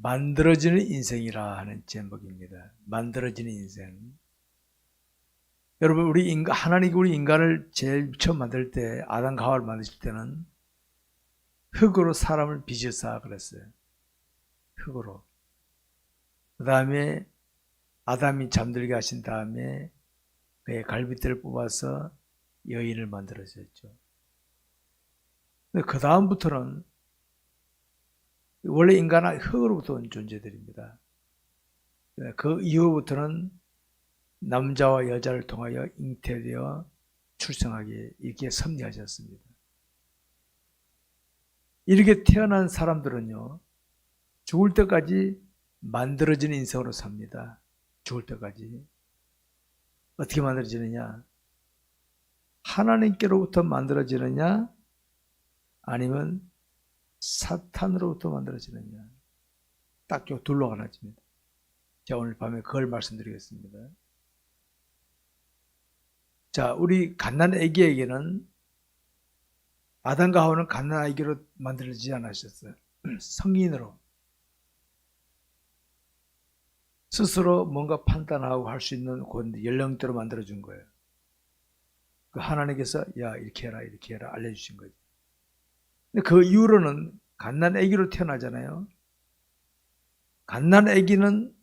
만들어지는 인생이라 하는 제목입니다. 만들어지는 인생. 여러분, 하나님이 우리 인간을 제일 처음 만들 때, 아담과 하와를 만드실 때는 흙으로 사람을 빚으사 그랬어요. 흙으로. 그 다음에 아담이 잠들게 하신 다음에 그의 갈빗대를 뽑아서 여인을 만들어졌죠. 근데 그 다음부터는 원래 인간은 흙으로부터 온 존재들입니다. 그 이후부터는 남자와 여자를 통하여 잉태되어 출생하게 이렇게 섭리하셨습니다. 이렇게 태어난 사람들은요, 죽을 때까지 만들어지는 인생으로 삽니다. 죽을 때까지. 어떻게 만들어지느냐? 하나님께로부터 만들어지느냐? 아니면 사탄으로부터 만들어지느냐? 딱 요 둘로 갈라집니다. 제가 오늘 밤에 그걸 말씀드리겠습니다. 자, 우리 갓난 아기에게는 아담과 하와는 갓난 아기로 만들어지지 않으셨어요. 성인으로. 스스로 뭔가 판단하고 할 수 있는 그 연령대로 만들어준 거예요. 그 하나님께서 야 이렇게 해라 이렇게 해라 알려주신 거죠. 근데 그 이후로는 갓난 아기로 태어나잖아요. 갓난 아기는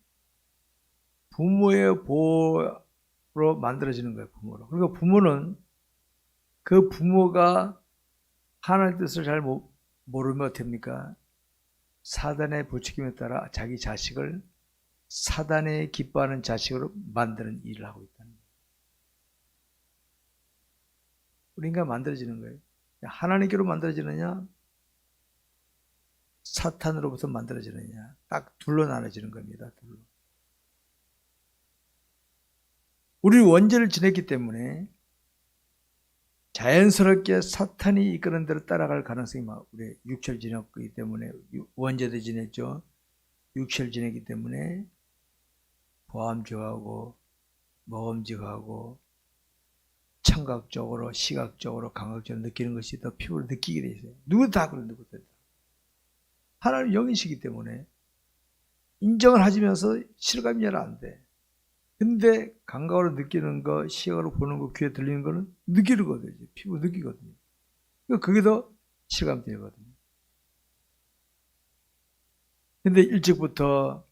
부모의 보호로 만들어지는 거예요. 부모로. 그러니까 부모는 그 부모가 하나님의 뜻을 잘 모르면 어떻게 됩니까? 사단의 부추김에 따라 자기 자식을 사단의 기뻐하는 자식으로 만드는 일을 하고 있다는 거예요. 우리가 만들어지는 거예요. 하나님께로 만들어지느냐 사탄으로부터 만들어지느냐 딱 둘로 나눠지는 겁니다. 둘로. 우리 원죄를 지냈기 때문에 자연스럽게 사탄이 이끄는 대로 따라갈 가능성이 우리 육체를 지냈기 때문에 원죄도 지냈죠. 육체를 지냈기 때문에 보암직하고 먹음직하고 청각적으로 시각적으로 감각적으로 느끼는 것이 더 피부로 느끼게 돼 있어요. 누구도 다 그런 누구도 다. 하나님 영이시기 때문에 인정을 하시면서 실감이 잘 안 돼. 근데 감각으로 느끼는 거, 시각으로 보는 거, 귀에 들리는 거는 느끼거든요. 피부 느끼거든요. 그게 더 실감되거든요. 근데 일찍부터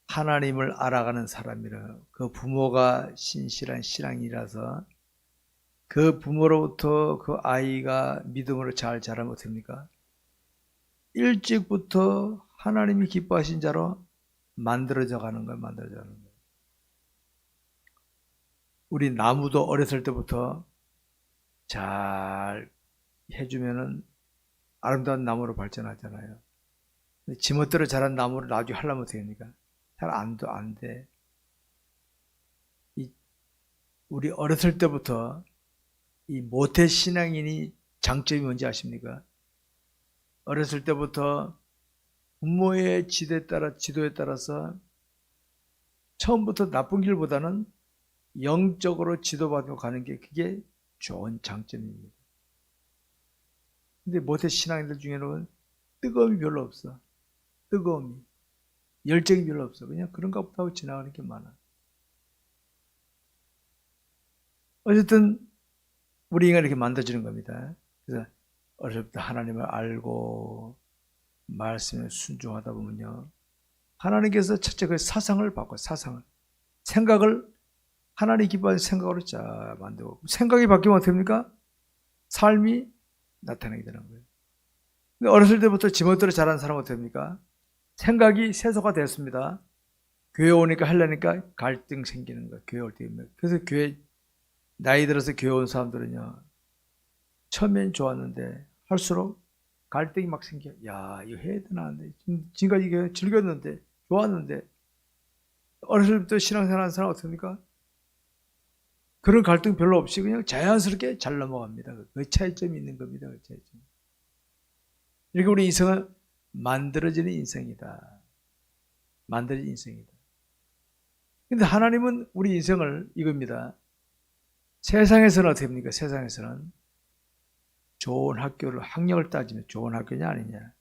하나님을 알아가는 사람이라 그 부모가 신실한 신앙이라서 그 부모로부터 그 아이가 믿음으로 잘 자라면 어떻습니까? 일찍부터 하나님이 기뻐하신 자로 만들어져 가는 거예요. 만들어져 가는 거예요. 우리 나무도 어렸을 때부터 잘 해주면은 아름다운 나무로 발전하잖아요. 지멋대로 자란 나무를 나중에 하려면 어떻게 합니까? 잘 안 돼. 우리 어렸을 때부터 이 모태 신앙인이 장점이 뭔지 아십니까? 어렸을 때부터 부모의 지도에 따라서 처음부터 나쁜 길보다는 영적으로 지도받고 가는 게 그게 좋은 장점입니다. 근데 모태 신앙인들 중에는 뜨거움이 별로 없어. 뜨거움이. 열정이 별로 없어. 그냥 그런가 보다 하고 지나가는 게 많아. 어쨌든 우리 인간이 이렇게 만들어지는 겁니다. 그래서 어렸을 때 하나님을 알고 말씀에 순종하다 보면요. 하나님께서 첫째 그 사상을 바꿔요. 사상을. 생각을 하나님 기뻐하는 생각으로 쫙 만들고 생각이 바뀌면 어떻게 됩니까? 삶이 나타나게 되는 거예요. 근데 어렸을 때부터 지멋대로 자란 사람은 어떻게 됩니까? 생각이 세속화되었습니다. 교회 오니까 하려니까 갈등 생기는 거예요. 교회 올 때. 그래서 나이 들어서 교회 온 사람들은요. 처음엔 좋았는데 할수록 갈등이 막 생겨. 야, 이거 해야 되나 안 돼. 지금까지 이거 즐겼는데 좋았는데 어렸을 때부터 신앙생활 하는 사람은 어떻습니까? 그런 갈등 별로 없이 그냥 자연스럽게 잘 넘어갑니다. 그 차이점이 있는 겁니다. 그 차이점. 이렇게 우리 인생은 만들어지는 인생이다. 만들어진 인생이다. 근데 하나님은 우리 인생을 이겁니다. 세상에서는 어떻게 합니까? 세상에서는 좋은 학교를 학력을 따지면 좋은 학교냐 아니냐.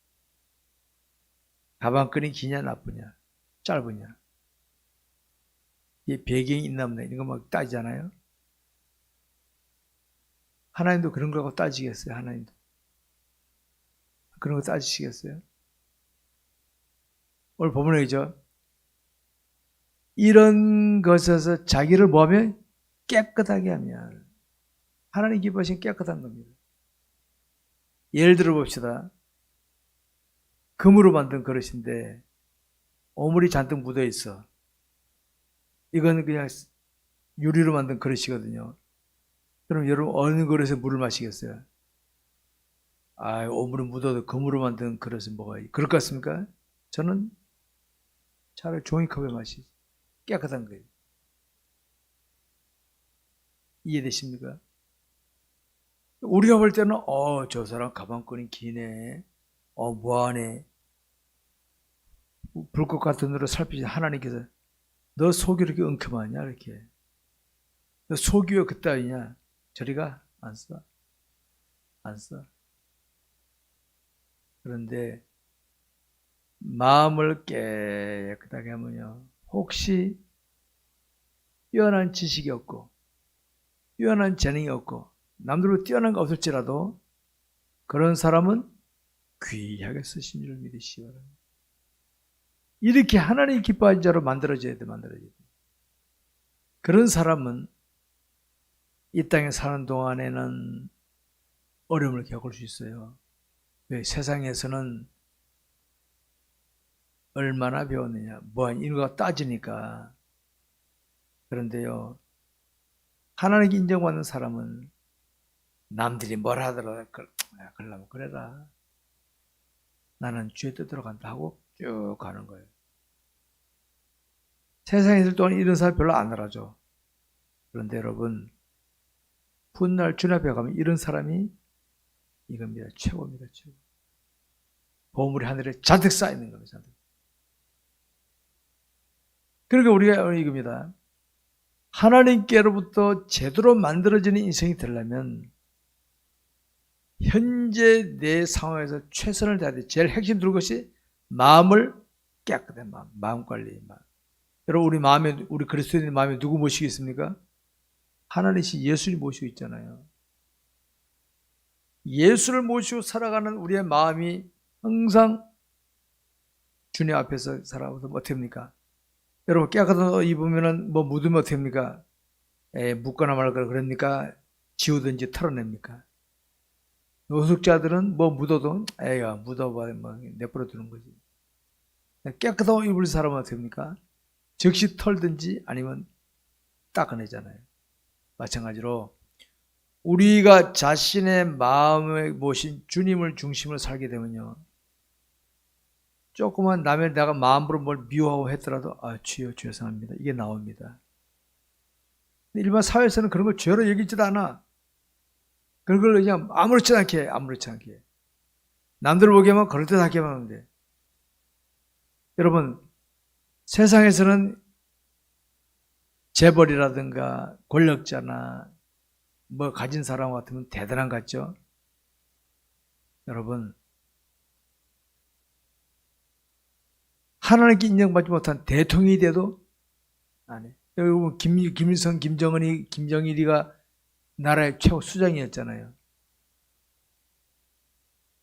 가방끈이 기냐 나쁘냐 짧으냐 이 배경이 있나 없나 이런 거 막 따지잖아요. 하나님도 그런 거하고 따지겠어요? 하나님도 그런 거 따지시겠어요? 오늘 본문이죠. 이런 것에서 자기를 뭐하면 깨끗하게 하면 하나님 기뻐하시는 깨끗한 겁니다. 예를 들어 봅시다. 금으로 만든 그릇인데 오물이 잔뜩 묻어 있어. 이건 그냥 유리로 만든 그릇이거든요. 그럼 여러분 어느 그릇에 물을 마시겠어요? 아, 오물은 묻어도 금으로 만든 그릇은 뭐가 그럴 것 같습니까? 저는 차라리 종이컵에 마시지. 깨끗한 거예요. 이해되십니까? 우리가 볼 때는 저 사람 가방끈이 기네. 뭐하네. 불꽃 같은 눈으로 살피신 하나님께서 너 속이 이렇게 엉큼하냐 이렇게. 너 속이 왜 그따위냐. 저리가 안 써. 안 써. 그런데 마음을 깨끗하게 하면요. 혹시 뛰어난 지식이 없고 뛰어난 재능이 없고 남들보다 뛰어난 거 없을지라도 그런 사람은 귀하게 쓰신 줄 믿으시기 바랍니다. 이렇게 하나님 기뻐하는 자로 만들어져야 돼. 그런 사람은 이 땅에 사는 동안에는 어려움을 겪을 수 있어요. 왜? 세상에서는 얼마나 배웠느냐 이런 거 따지니까. 그런데요 하나님께 인정받는 사람은 남들이 뭘 하더라도 그러려면 그래라. 나는 주의 뜻대로 간다 하고 쭉 가는 거예요. 세상에 있을 동안 이런 사람 별로 안 알아줘. 그런데 여러분 훗날 주님 앞에 가면 이런 사람이 이겁니다. 최고입니다. 최고. 보물이 하늘에 잔뜩 쌓이는 겁니다. 잔뜩. 그러니까 우리가 이겁니다. 하나님께로부터 제대로 만들어지는 인생이 되려면 현재 내 상황에서 최선을 다해야 돼. 제일 핵심 둘 것이 마음을 깨끗한 마음 관리. 여러분 우리 그리스도인의 마음에 누구 모시고 있습니까? 하나님이 예수를 모시고 있잖아요. 예수를 모시고 살아가는 우리의 마음이 항상 주님 앞에서 살아가면 어떻게 합니까? 여러분 깨끗한 옷 입으면 묻으면 어떻게 합니까? 묻거나 말거나 그러니까 지우든지 털어냅니까? 노숙자들은 묻어도 에야 묻어봐 내버려 두는 거지. 깨끗한 옷 입을 사람은 어떻게 합니까? 즉시 털든지 아니면 닦아내잖아요. 마찬가지로 우리가 자신의 마음에 모신 주님을 중심으로 살게 되면요. 조그만 남의 내가 마음으로 뭘 미워하고 했더라도 주여 죄송합니다. 이게 나옵니다. 일반 사회에서는 그런 걸 죄로 여기지도 않아. 그런 걸 그냥 아무렇지 않게 해. 남들 보기에만 그럴듯하게만 하는데. 여러분 세상에서는 재벌이라든가 권력자나 가진 사람 같으면 대단한 것 같죠? 여러분 하나님께 인정받지 못한 대통령이 돼도 안 해. 여러분 김일성, 김정일이가 나라의 최고 수장이었잖아요.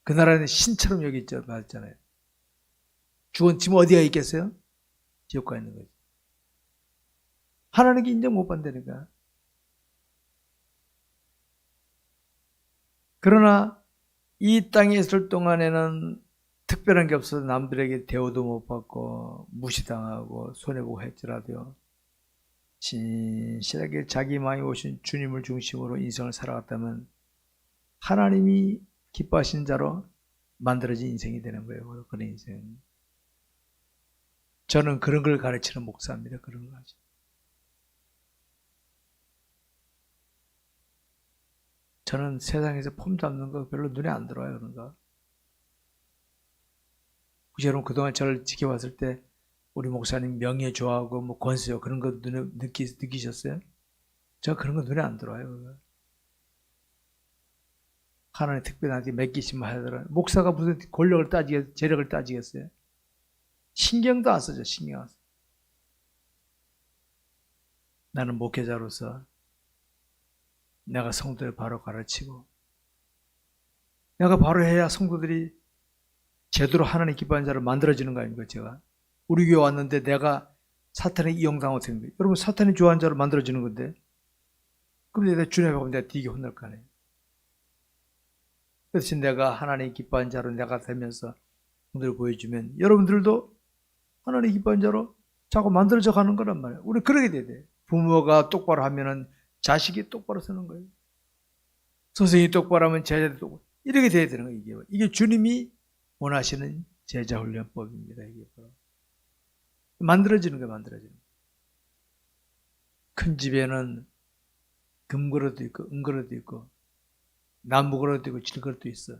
그 나라는 신처럼 받았잖아요. 죽은 지금 어디가 있겠어요? 지옥가 있는 거지. 하나님께 인정 못 받는다니까. 그러나 이 땅에 있을 동안에는 특별한 게 없어서 남들에게 대우도 못 받고 무시당하고 손해보고 했더라도요. 진실하게 자기 마음에 오신 주님을 중심으로 인생을 살아갔다면 하나님이 기뻐하신 자로 만들어진 인생이 되는 거예요. 그런 인생. 저는 그런 걸 가르치는 목사입니다. 그런 거 하죠. 저는 세상에서 폼 잡는 거 별로 눈에 안 들어와요. 그런 거. 혹시 여러분 그동안 저를 지켜봤을 때 우리 목사님 명예 좋아하고 권세요 그런 거 눈에 느끼셨어요? 저 그런 거 눈에 안 들어와요. 하나님 특별히 나한테 맡기시면 하더라. 목사가 무슨 권력을 따지겠어요? 재력을 따지겠어요? 신경도 안 쓰죠. 신경 안 써. 나는 목회자로서 내가 성도를 바로 가르치고 내가 바로 해야 성도들이 제대로 하나님 기뻐하는 자를 만들어지는 거 아닙니까? 제가 우리 교회 왔는데 내가 사탄에 이용당하고 되는 거예요. 여러분 사탄이 좋아하는 자를 만들어지는 건데 그럼 내가 주님 앞에 가면 내가 되게 혼날 거 아니에요. 그래서 내가 하나님 기뻐하는 자로 내가 되면서 성도를 보여주면 여러분들도 하나님 기뻐하는 자로 자꾸 만들어져 가는 거란 말이에요. 우리 그러게 돼야 돼요. 부모가 똑바로 하면은 자식이 똑바로 서는 거예요. 선생님이 똑바로 하면 제자도 똑바로. 이렇게 돼야 되는 거예요. 이게 주님이 원하시는 제자 훈련법입니다. 이게 바로. 만들어지는 거예요. 만들어지는 거예요. 큰 집에는 금그릇도 있고 은그릇도 있고 나무그릇도 있고 질그릇도 있어.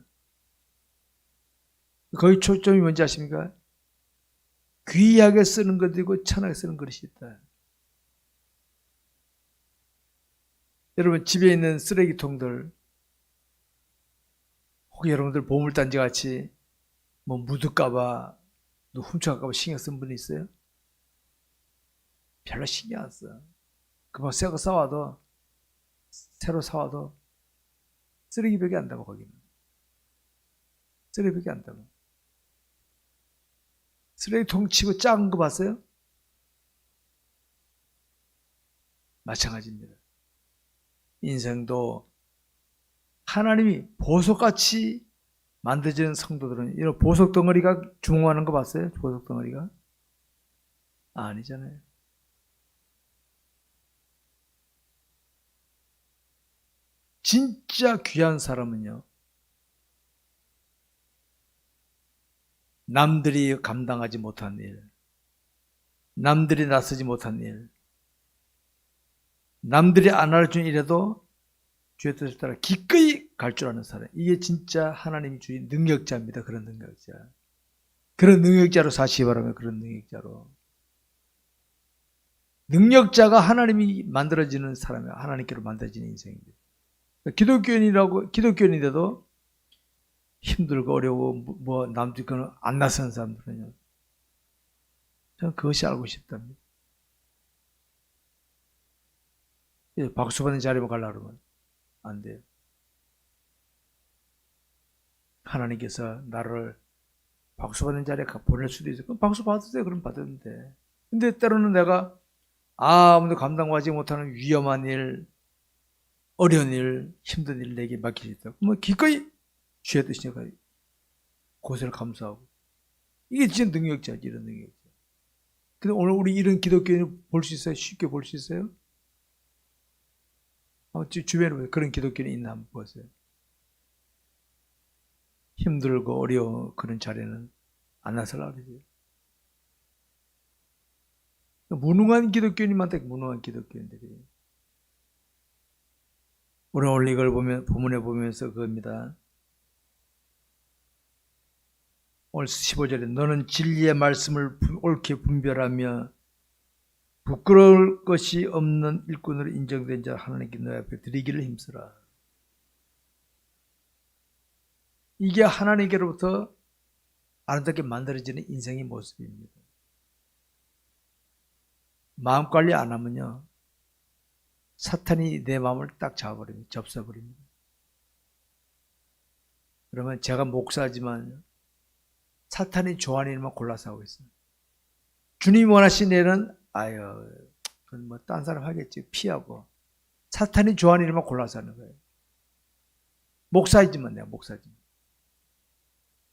거기 초점이 뭔지 아십니까? 귀하게 쓰는 것도 있고 천하게 쓰는 그릇이 있다. 여러분 집에 있는 쓰레기통들 혹시 여러분들 보물단지 같이 뭐 묻을까봐 훔쳐갈까봐 신경 쓴 분이 있어요? 별로 신경 안 써. 그만 새 거 사와도 새로 사와도 쓰레기벽에 안 담아. 거기는 쓰레기벽에 안 담아. 쓰레기통 치고 작은 거 봤어요? 마찬가지입니다. 인생도 하나님이 보석같이 만들어지는 성도들은 이런 보석 덩어리가 중흥하는 거 봤어요? 보석 덩어리가? 아니잖아요. 진짜 귀한 사람은요, 남들이 감당하지 못한 일, 남들이 나서지 못한 일, 남들이 안 알려준 일에도 주의 뜻을 따라 기꺼이 갈 줄 아는 사람. 이게 진짜 하나님이 주신 능력자입니다. 그런 능력자. 그런 능력자로 사시기 바라면 그런 능력자로. 능력자가 하나님이 만들어지는 사람이에요. 하나님께로 만들어지는 인생입니다. 기독교인인데도 힘들고 어려워 뭐 남들 거는 안 나서는 사람들은요. 저는 그것이 알고 싶답니다. 박수 받는 자리만 가려고 그러면 안 돼요. 하나님께서 나를 박수 받는 자리에 보낼 수도 있어요. 그럼 박수 받으세요. 그럼 받았는데. 근데 때로는 내가 아무도 감당하지 못하는 위험한 일, 어려운 일, 힘든 일 내게 맡길 수 있다. 그러면 기꺼이 주의 뜻이니까 고생을 감수하고. 이게 진짜 능력자지, 이런 능력자. 근데 오늘 우리 이런 기독교인을 볼 수 있어요? 쉽게 볼 수 있어요? 주변에 그런 기독교인이 있나 한번 보세요. 힘들고 어려운 그런 자리는 안 나서려고 그러죠. 무능한 기독교인이 많다. 무능한 기독교인들이. 오늘 이걸 보면 본문에 보면서 그겁니다. 오늘 15절에 너는 진리의 말씀을 옳게 분별하며 부끄러울 것이 없는 일꾼으로 인정된 자 하나님께 너희 앞에 드리기를 힘쓰라. 이게 하나님께로부터 아름답게 만들어지는 인생의 모습입니다. 마음 관리 안 하면요, 사탄이 내 마음을 딱 잡아버립니다. 접사버립니다. 그러면 제가 목사지만 사탄이 좋아하는 일만 골라서 하고 있어요. 주님이 원하시는 일은 그건 뭐 딴 사람 하겠지, 피하고. 사탄이 좋아하는 일만 골라서 하는 거예요. 목사이지만 내가 목사지만.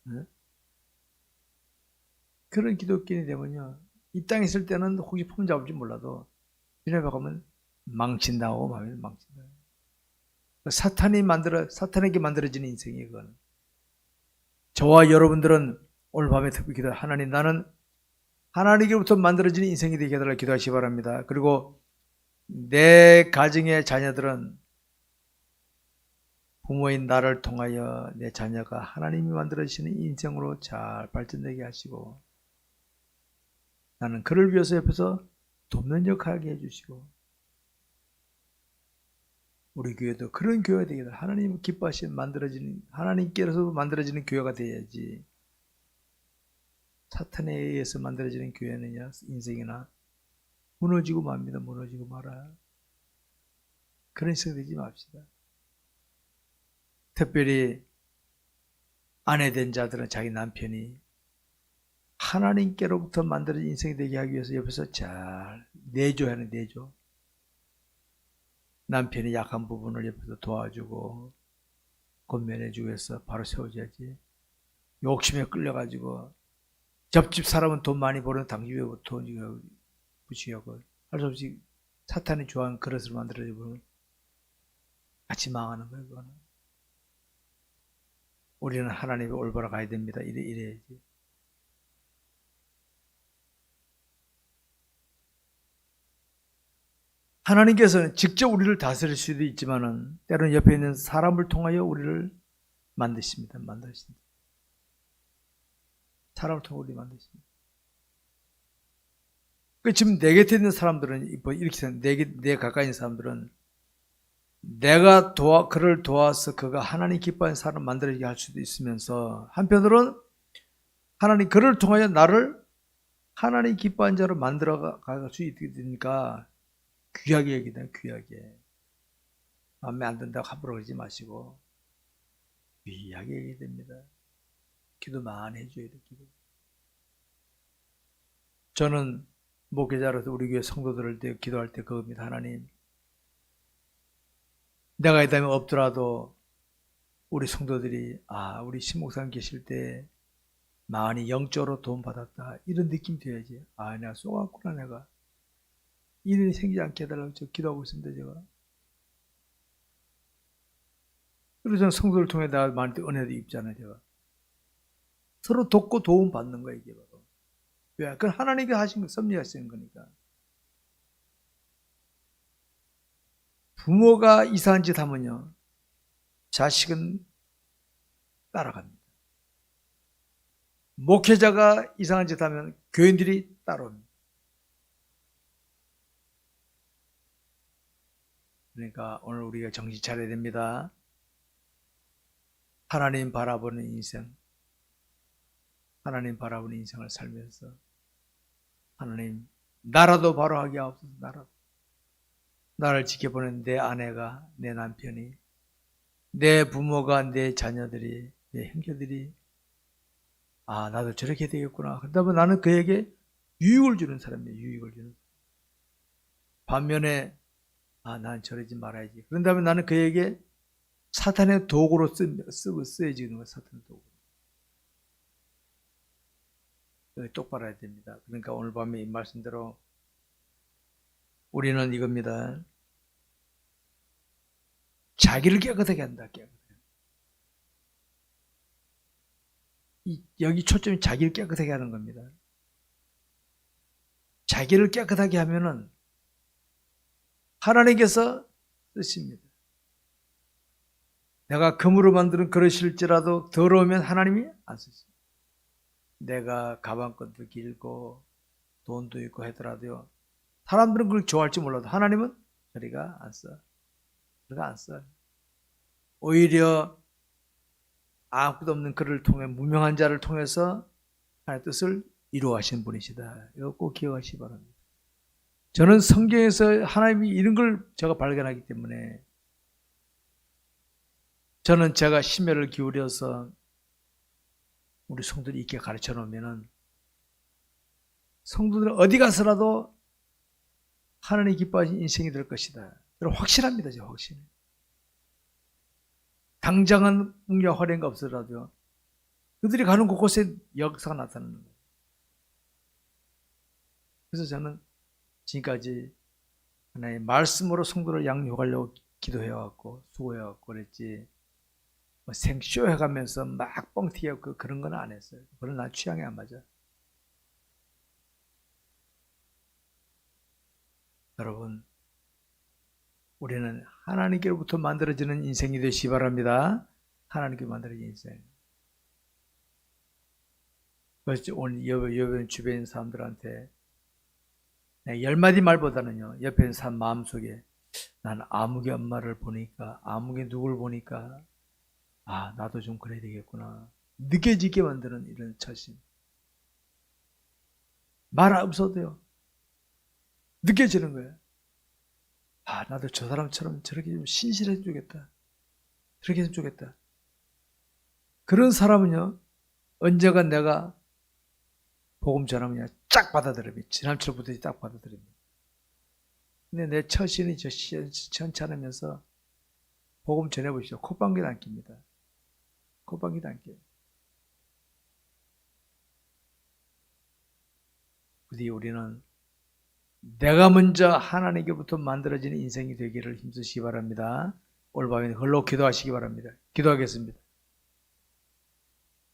네? 그런 기독교인이 되면요, 이 땅에 있을 때는 혹시 폼 잡을지 몰라도 주님 앞에 가면 망친다고 마음이 망친다. 사탄에게 만들어지는 인생이에요. 그거는. 저와 여러분들은 오늘 밤에 특별히 기도, 하나님, 나는 하나님께로부터 만들어지는 인생이 되게 해달라 기도하시기 바랍니다. 그리고 내 가정의 자녀들은 부모인 나를 통하여 내 자녀가 하나님이 만들어주시는 인생으로 잘 발전되게 하시고, 나는 그를 위해서 옆에서 돕는 역할을 해주시고, 우리 교회도 그런 교회가 되게 해달라. 하나님 기뻐하시는 하나님께서 만들어지는 교회가 돼야지. 사탄에 의해서 만들어지는 교회느냐, 인생이나 무너지고 맙니다. 무너지고 말아. 그런 식으로 되지 맙시다. 특별히 아내 된 자들은 자기 남편이 하나님께로부터 만들어진 인생이 되게 하기 위해서 옆에서 잘 내조하는 내조. 남편이 약한 부분을 옆에서 도와주고 권면해주고 해서 바로 세워줘야지. 욕심에 끌려가지고 옆집 사람은 돈 많이 버는 당신 왜 돈 부치려고 할 수 없이 사탄이 좋아하는 그릇을 만들어주면 같이 망하는 거예요. 그거는. 우리는 하나님의 올바라 가야 됩니다. 이래야지. 하나님께서는 직접 우리를 다스릴 수도 있지만은 때로는 옆에 있는 사람을 통하여 우리를 만드십니다. 사람을 통해 우리 만드십니다. 지금 내 곁에 있는 사람들은 이렇게 생각해요. 내 가까이 있는 사람들은 내가 그를 도와서 그가 하나님 기뻐하는 사람 만들어지게 할 수도 있으면서 한편으로는 하나님 그를 통하여 나를 하나님 기뻐하는 자로 만들어 갈 수 있게 되니까 귀하게 여기다. 귀하게. 마음에 안 든다고 함부로 그러지 마시고 귀하게 여기게 됩니다. 기도 많이 해줘야 돼. 기도. 저는 목회자로서 우리 교회 성도들을 때 기도할 때 그겁니다. 하나님, 내가 이 다음에 없더라도 우리 성도들이 우리 신목사님 계실 때 많이 영적으로 도움받았다 이런 느낌 돼야지. 내가 쏘았구나. 내가 이런 일이 생기지 않게 해달라고 저 기도하고 있습니다. 제가. 그래서 저는 성도를 통해 내가 많이 은혜도 입잖아요. 제가 서로 돕고 도움 받는 거예요. 이게 바로. 왜? 그건 하나님이 하신 거, 섭리하시는 거니까. 부모가 이상한 짓 하면요, 자식은 따라갑니다. 목회자가 이상한 짓 하면 교인들이 따라옵니다. 그러니까 오늘 우리가 정신 차려야 됩니다. 하나님 바라보는 인생, 하나님 바라보는 인생을 살면서 하나님, 나라도 바로 하게 하옵소서. 나를 지켜보는 내 아내가, 내 남편이, 내 부모가, 내 자녀들이, 내 형제들이 나도 저렇게 되겠구나. 그렇다면 나는 그에게 유익을 주는 사람이에요. 유익을 주는. 반면에 난 저러지 말아야지. 그런다면 나는 그에게 사탄의 도구로 쓰여지는 거예요. 사탄의 도구. 똑바로 해야 됩니다. 그러니까 오늘 밤에 이 말씀대로 우리는 이겁니다. 자기를 깨끗하게 한다. 여기 초점이 자기를 깨끗하게 하는 겁니다. 자기를 깨끗하게 하면은 하나님께서 쓰십니다. 내가 금으로 만드는 그릇일지라도 더러우면 하나님이 안 쓰십니다. 내가 가방끈도 길고 돈도 있고 하더라도요, 사람들은 그걸 좋아할지 몰라도 하나님은 저리가 안 써. 저리가 안 써. 오히려 아무것도 없는 그를 통해 무명한 자를 통해서 하나님의 뜻을 이루어하신 분이시다. 이거 꼭 기억하시기 바랍니다. 저는 성경에서 하나님이 이런 걸 제가 발견하기 때문에 저는 제가 심혈을 기울여서 우리 성도들이 있게 가르쳐 놓으면은 성도들은 어디 가서라도 하나님 기뻐하신 인생이 될 것이다. 확실합니다. 제가 확실해. 당장은 능력 활용가 없더라도 그들이 가는 곳곳에 역사가 나타나는 거예요. 그래서 저는 지금까지 하나님의 말씀으로 성도를 양육하려고 기도해왔고 수고해왔고 그랬지 생쇼 해가면서 막 뻥튀기하고 그런 건 안 했어요. 그건 난 취향에 안 맞아. 여러분, 우리는 하나님께로부터 만들어지는 인생이 되시기 바랍니다. 하나님께 만들어진 인생. 그래서 오늘 여러분 주변 사람들한테 10마디 말보다는요, 옆에 있는 사람 마음속에 난 아무개 엄마를 보니까, 아무개 누굴 보니까 나도 좀 그래야 되겠구나 느껴지게 만드는 이런 처심. 말 없어도요. 느껴지는 거예요. 아, 나도 저 사람처럼 저렇게 좀 신실해 주겠다. 저렇게 했으면 좋겠다. 그런 사람은요, 언제가 내가 복음 전하면 쫙 받아들입니다. 지난철 부터 딱 받아들입니다. 근데 내 처신이 저 시원찮으면서 복음 전해보시죠. 콧방귀도 안 낍니다. 콧방귀도 안 껴요. 부디 우리는 내가 먼저 하나님께부터 만들어지는 인생이 되기를 힘쓰시기 바랍니다. 오늘 밤에 홀로 기도하시기 바랍니다. 기도하겠습니다.